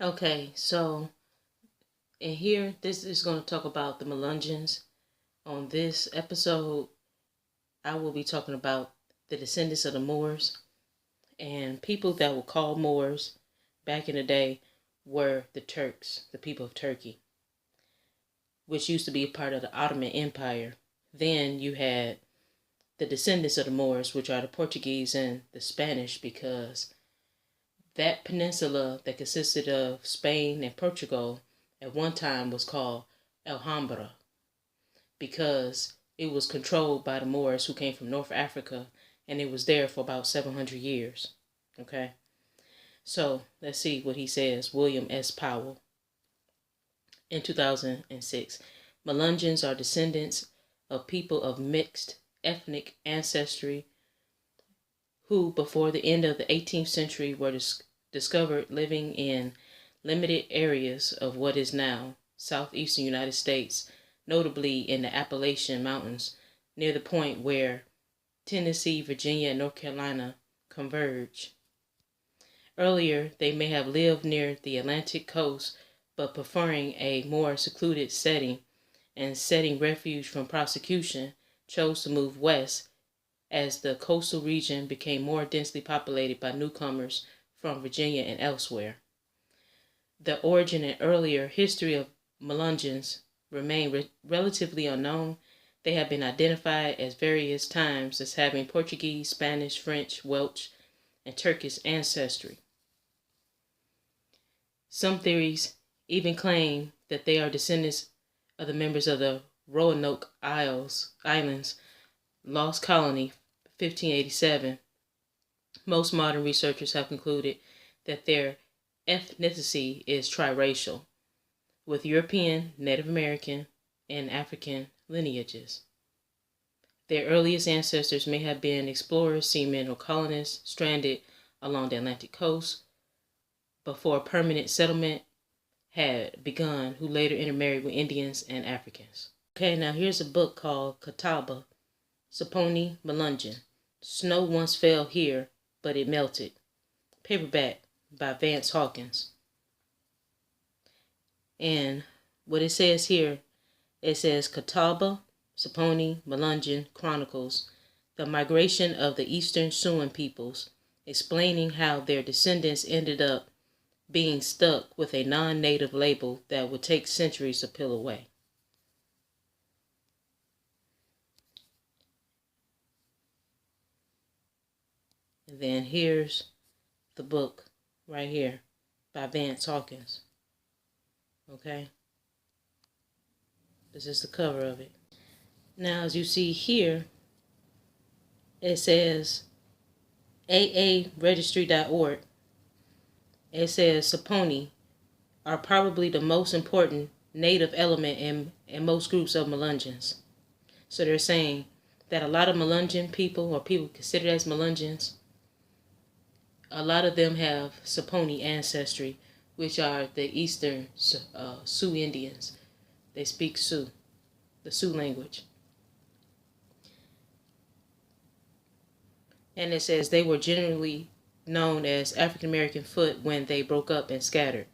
Okay, so in here, this is going to talk about the Melungeons. On this episode, I will be talking about the descendants of the Moors, and people that were called Moors back in the day were the Turks, the people of Turkey, which used to be a part of the Ottoman Empire. Then you had the descendants of the Moors, which are the Portuguese and the Spanish, because that peninsula that consisted of Spain and Portugal at one time was called Alhambra because it was controlled by the Moors who came from North Africa, and it was there for about 700 years. Okay, so let's see what he says. William S. Powell in 2006. Melungeons are descendants of people of mixed ethnic ancestry who, before the end of the 18th century, were discovered living in limited areas of what is now southeastern United States, notably in the Appalachian Mountains, near the point where Tennessee, Virginia, and North Carolina converge. Earlier, they may have lived near the Atlantic coast, but preferring a more secluded setting and setting refuge from prosecution, chose to move west as the coastal region became more densely populated by newcomers from Virginia and elsewhere. The origin and earlier history of Melungeons remain relatively unknown. They have been identified at various times as having Portuguese, Spanish, French, Welsh, and Turkish ancestry. Some theories even claim that they are descendants of the members of the Roanoke Islands, lost colony, 1587. Most modern researchers have concluded that their ethnicity is triracial, with European, Native American, and African lineages. Their earliest ancestors may have been explorers, seamen, or colonists stranded along the Atlantic coast before permanent settlement had begun, who later intermarried with Indians and Africans. Okay, now here's a book called Catawba, Saponi Melungeon. Snow once fell here, but it melted. Paperback by Vance Hawkins. And what it says here, it says Catawba, Saponi, Melungeon Chronicles the migration of the Eastern Siouan peoples, explaining how their descendants ended up being stuck with a non-native label that would take centuries to peel away. And then here's the book right here by Vance Hawkins. Okay? This is the cover of it. Now, as you see here, it says aaregistry.org. It says Saponi are probably the most important native element in most groups of Melungeons. So they're saying that a lot of Melungeon people, or people considered as Melungeons, a lot of them have Saponi ancestry, which are the Eastern Sioux Indians. They speak Sioux, the Sioux language. And it says they were generally known as African American Foot when they broke up and scattered.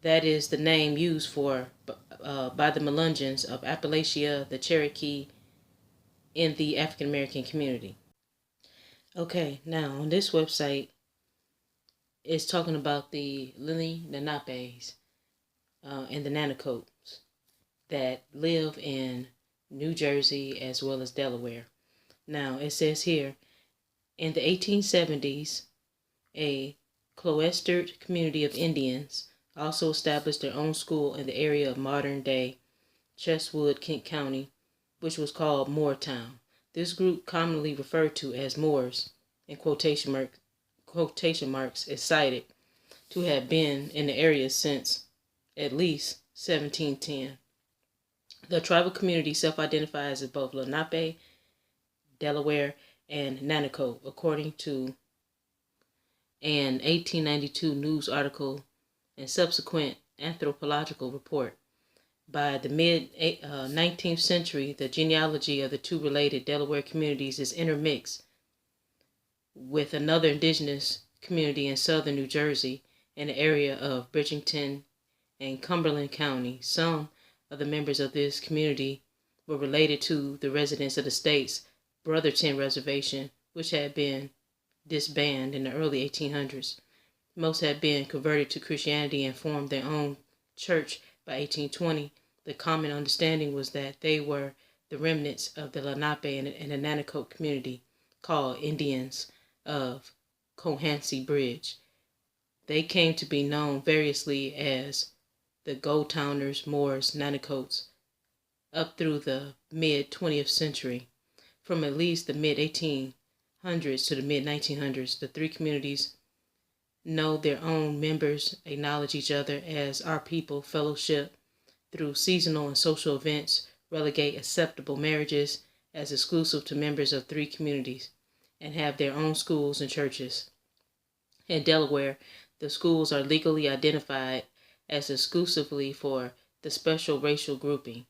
That is the name used by the Melungeons of Appalachia, the Cherokee, in the African American community. Okay, now on this website, it's talking about the Lenni-Lenapes and the Nanticopes that live in New Jersey as well as Delaware. Now, it says here, in the 1870s, a cloistered community of Indians also established their own school in the area of modern-day Chestwood, Kent County, which was called Moortown. This group, commonly referred to as Moors, in quotation marks, is cited to have been in the area since at least 1710. The tribal community self-identifies as both Lenape, Delaware, and Nanticoke, according to an 1892 news article and subsequent anthropological report. By the mid-19th century, the genealogy of the two related Delaware communities is intermixed with another indigenous community in southern New Jersey in the area of Bridgeton and Cumberland County. Some of the members of this community were related to the residents of the state's Brotherton Reservation, which had been disbanded in the early 1800s. Most had been converted to Christianity and formed their own church by 1820. The common understanding was that they were the remnants of the Lenape and the Nanticoke community, called Indians of Cohansey Bridge. They came to be known variously as the Goldtowners, Moors, Nanticotes, up through the mid-20th century. From at least the mid-1800s to the mid-1900s, the three communities know their own members, acknowledge each other as our people, fellowship through seasonal and social events, relegate acceptable marriages as exclusive to members of three communities, and have their own schools and churches. In Delaware, the schools are legally identified as exclusively for the special racial grouping,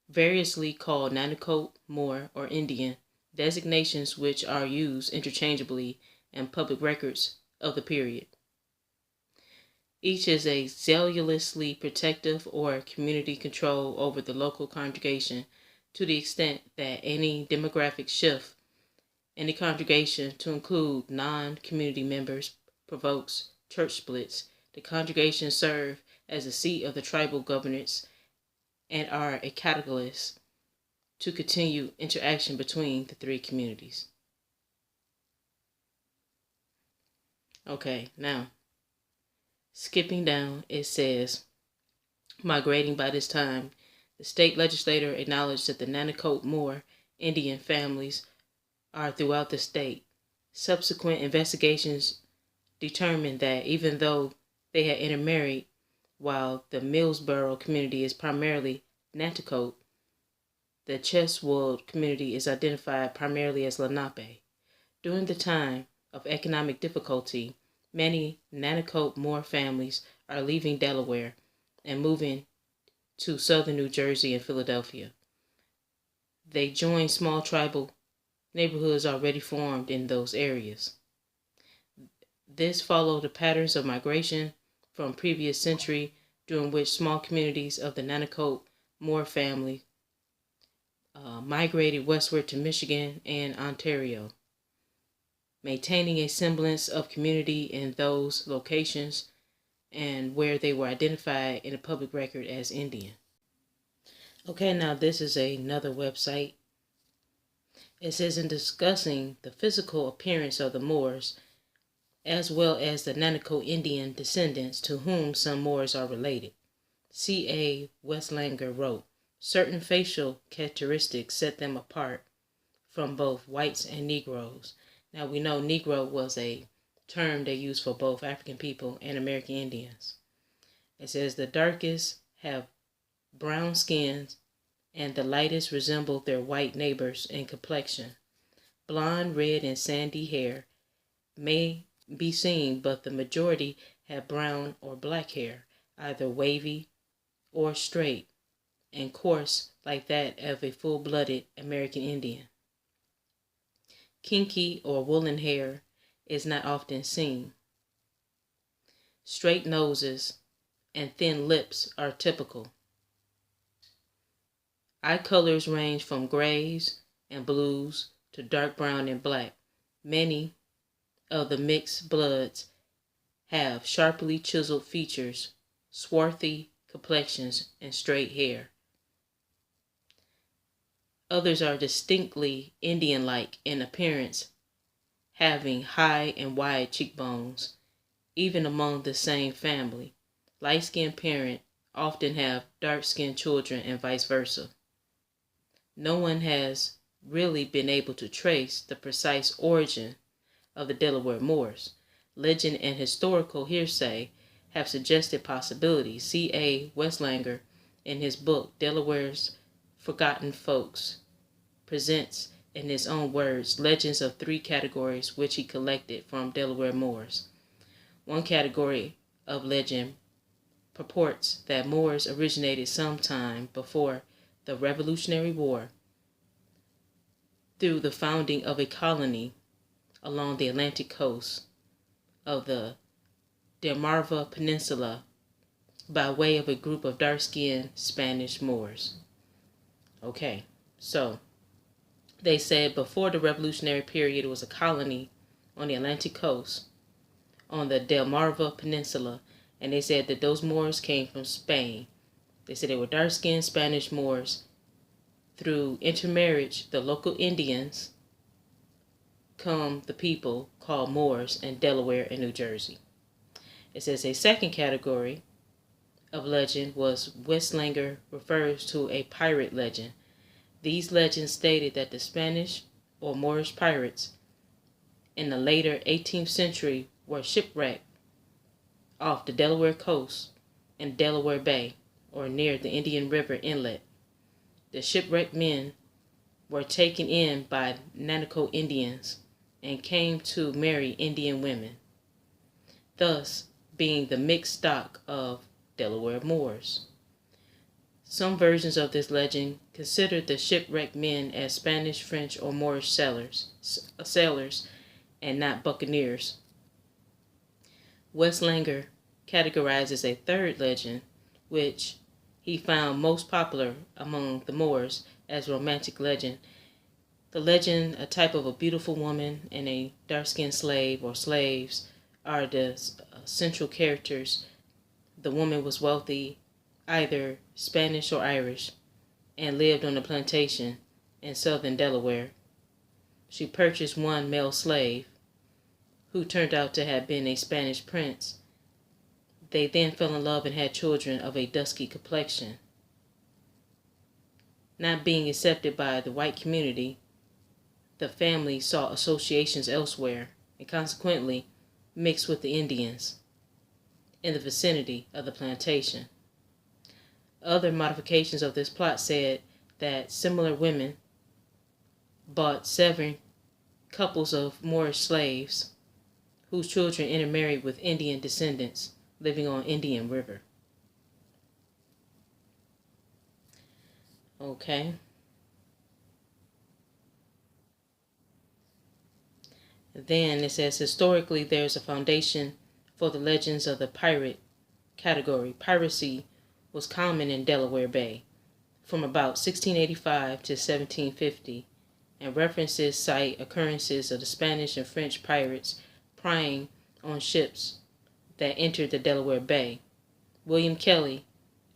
variously called Nanticoke, Moor, or Indian, designations which are used interchangeably in public records of the period. Each is a zealously protective or community control over the local congregation to the extent that any demographic shift in the congregation to include non-community members provokes church splits. The congregations serve as the seat of the tribal governance and are a catalyst to continue interaction between the three communities. Okay, now, skipping down, it says, migrating by this time, the state legislature acknowledged that the Nanticoke Moor Indian families are throughout the state. Subsequent investigations determined that even though they had intermarried, while the Millsboro community is primarily Nanticoke, the Cheswold community is identified primarily as Lenape. During the time of economic difficulty, many Nanticoke Moor families are leaving Delaware and moving to southern New Jersey and Philadelphia. They join small tribal neighborhoods already formed in those areas. This followed the patterns of migration from previous century, during which small communities of the Nanticoke Moor family migrated westward to Michigan and Ontario, maintaining a semblance of community in those locations and where they were identified in the public record as Indian. Okay, now this is another website. It says, in discussing the physical appearance of the Moors, as well as the Nanticoke Indian descendants to whom some Moors are related, C.A. Westlanger wrote, certain facial characteristics set them apart from both whites and Negroes. Now we know Negro was a term they used for both African people and American Indians. It says the darkest have brown skins and the lightest resemble their white neighbors in complexion. Blonde, red, and sandy hair may be seen, but the majority have brown or black hair, either wavy or straight, and coarse like that of a full-blooded American Indian. Kinky or woolen hair is not often seen. Straight noses and thin lips are typical. Eye colors range from grays and blues to dark brown and black. Many of the mixed bloods have sharply chiseled features, swarthy complexions, and straight hair. Others are distinctly Indian-like in appearance, having high and wide cheekbones. Even among the same family, light-skinned parents often have dark-skinned children and vice versa. No one has really been able to trace the precise origin of the Delaware Moors. Legend and historical hearsay have suggested possibilities. C.A. Westlanger, in his book Delaware's Forgotten Folks, presents, in his own words, legends of three categories which he collected from Delaware Moors. One category of legend purports that Moors originated sometime before the Revolutionary War through the founding of a colony along the Atlantic coast of the Delmarva Peninsula by way of a group of dark-skinned Spanish Moors. Okay, so they said before the Revolutionary period it was a colony on the Atlantic coast on the Delmarva Peninsula, and they said that those Moors came from Spain. They said they were dark-skinned Spanish Moors. Through intermarriage, the local Indians come the people called Moors in Delaware and New Jersey. It says a second category of legend was Westlanger refers to a pirate legend. These legends stated that the Spanish or Moorish pirates in the later 18th century were shipwrecked off the Delaware coast in Delaware Bay or near the Indian River Inlet. The shipwrecked men were taken in by Nanaco Indians and came to marry Indian women, thus being the mixed stock of Delaware Moors. Some versions of this legend considered the shipwrecked men as Spanish, French, or Moorish sailors and not buccaneers. Westlanger categorizes a third legend, which he found most popular among the Moors, as romantic legend. The legend, a type of a beautiful woman and a dark-skinned slave or slaves are the central characters. The woman was wealthy, either Spanish or Irish, and lived on a plantation in southern Delaware. She purchased one male slave, who turned out to have been a Spanish prince. They then fell in love and had children of a dusky complexion. Not being accepted by the white community, the family sought associations elsewhere and consequently mixed with the Indians in the vicinity of the plantation. Other modifications of this plot said that similar women bought 7 couples of Moorish slaves whose children intermarried with Indian descendants living on Indian River. Okay. Then it says historically there's a foundation for the legends of the pirate category. Piracy was common in Delaware Bay from about 1685 to 1750, and references cite occurrences of the Spanish and French pirates prying on ships that entered the Delaware Bay. William Kelly,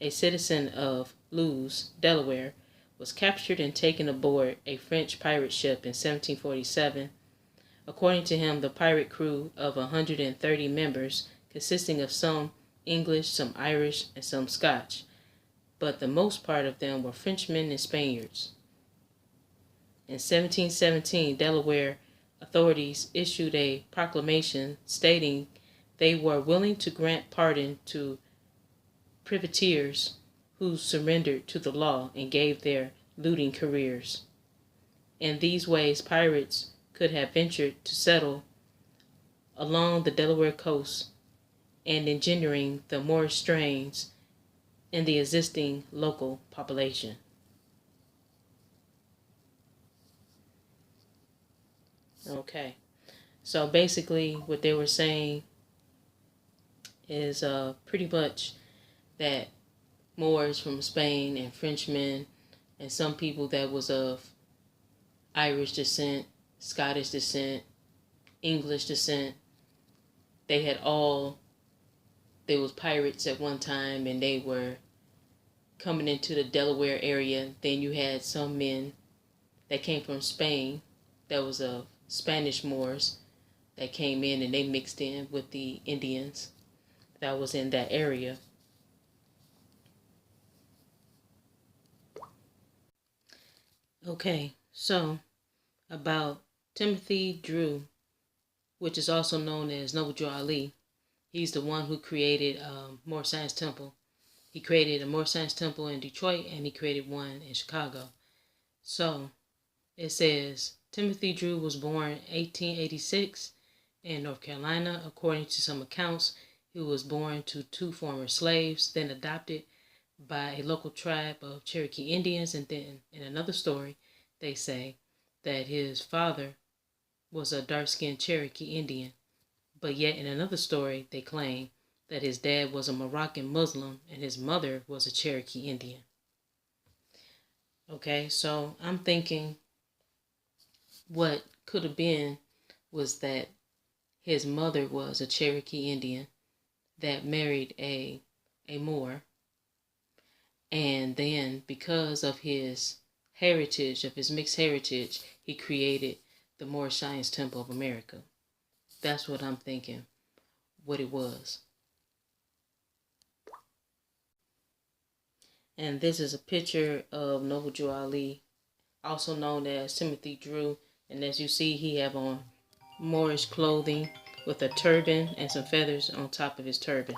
a citizen of Lewes, Delaware, was captured and taken aboard a French pirate ship in 1747. According to him, the pirate crew of 130 members, consisting of some English, some Irish, and some Scotch, but the most part of them were Frenchmen and Spaniards. In 1717, Delaware authorities issued a proclamation stating they were willing to grant pardon to privateers who surrendered to the law and gave their looting careers. In these ways, pirates could have ventured to settle along the Delaware coast and engendering the Moorish strains in the existing local population. Okay, so basically what they were saying is pretty much that Moors from Spain and Frenchmen and some people that was of Irish descent, Scottish descent, English descent, they was pirates at one time, and they were coming into the Delaware area. Then you had some men that came from Spain that was of Spanish Moors that came in, and they mixed in with the Indians that was in that area. Okay, so about Timothy Drew, which is also known as Noble Drew Ali. He's the one who created Moore Science Temple. He created a Moore Science Temple in Detroit, and he created one in Chicago. So it says Timothy Drew was born 1886 in North Carolina. According to some accounts, he was born to 2 former slaves, then adopted by a local tribe of Cherokee Indians, and then in another story they say that his father was a dark-skinned Cherokee Indian, But yet in another story, they claim that his dad was a Moroccan Muslim and his mother was a Cherokee Indian. Okay, so I'm thinking what could have been was that his mother was a Cherokee Indian that married a Moor, and then because of his heritage, of his mixed heritage, he created the Moorish Science Temple of America. That's what I'm thinking, what it was. And this is a picture of Noble Drew Ali, also known as Timothy Drew. And as you see, he have on Moorish clothing with a turban and some feathers on top of his turban.